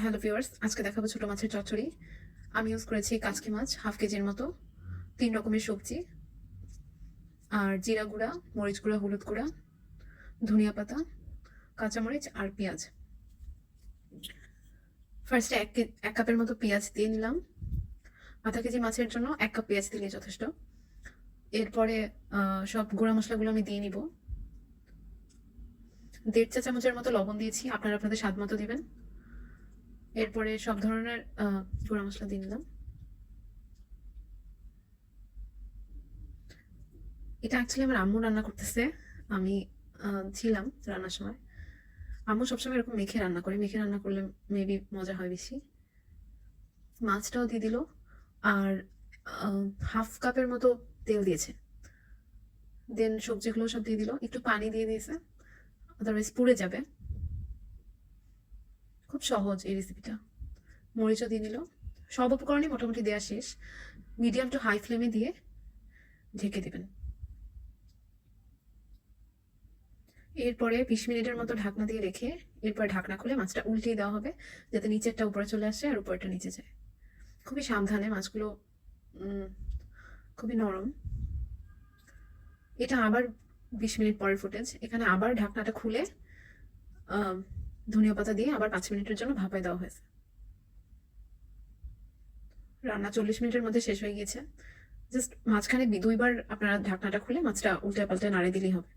Hello viewers, আজকে দেখাবো ছোট মাছের চচ্চড়ি। আমি ইউজ করেছি কাচকি মাছ 1/2 কেজির মতো, 3 রকমের সবজি, আর জিরা গুঁড়া, মরিচ গুঁড়া, হলুদ গুঁড়া, ধনিয়া পাতা, কাঁচামরিচ আর পেঁয়াজ। ফার্স্টে 1 কাপের মতো পেঁয়াজ দিয়ে নিলাম। 1/2 কেজি মাছের জন্য 1 কাপ পেঁয়াজ দিলে যথেষ্ট। এরপরে সব গুঁড়া মশলাগুলো আমি দিয়ে নিব। 1.5 চা চামচের মতো লবণ দিয়েছি, আপনারা আপনাদের স্বাদ মতো দিবেন। এরপরে সব ধরনের গুঁড়া মশলা দিয়ে নিলাম। এটা অ্যাকচুয়ালি আমার আম্মু রান্না করতেছে। আমি ছিলাম রান্নার সময়। আম্মু সবসময় এরকম মেখে রান্না করে, মেখে রান্না করলে মেবি মজা হয় বেশি। মাছটাও দিয়ে দিল, আর 1/2 কাপের মতো তেল দিয়েছে। দেন সবজিগুলো সব দিয়ে দিল, একটু পানি দিয়ে দিয়েছে, আদারওয়াইজ পুড়ে যাবে। খুব সহজ এই রেসিপিটা। মরিচও দিয়ে দিল। সব উপকরণই মোটামুটি দেওয়া শেষ। মিডিয়াম টু হাই ফ্লেমে দিয়ে ঢেকে দেবেন। এরপরে 20 মিনিটের মতো ঢাকনা দিয়ে রেখে এরপর ঢাকনা খুলে মাছটা উল্টিয়ে দেওয়া হবে, যাতে নিচেরটা উপরে চলে আসে আর উপরটা নিচে যায়। খুবই সাবধানে, মাছগুলো খুবই নরম। এটা আবার 20 মিনিট পরের ফুটেজ। এখানে আবার ঢাকনাটা খুলে ধনিয়া পাতা দিয়ে আবার 5 মিনিটের জন্য ভাপায় দেওয়া হয়েছে। রান্না 40 মিনিটের মধ্যে শেষ হয়ে গিয়েছে। জাস্ট মাঝখানে 2বার আপনারা ঢাকনাটা খুলে মাছটা উল্টে পাল্টে নাড়ে দিলেই হবে।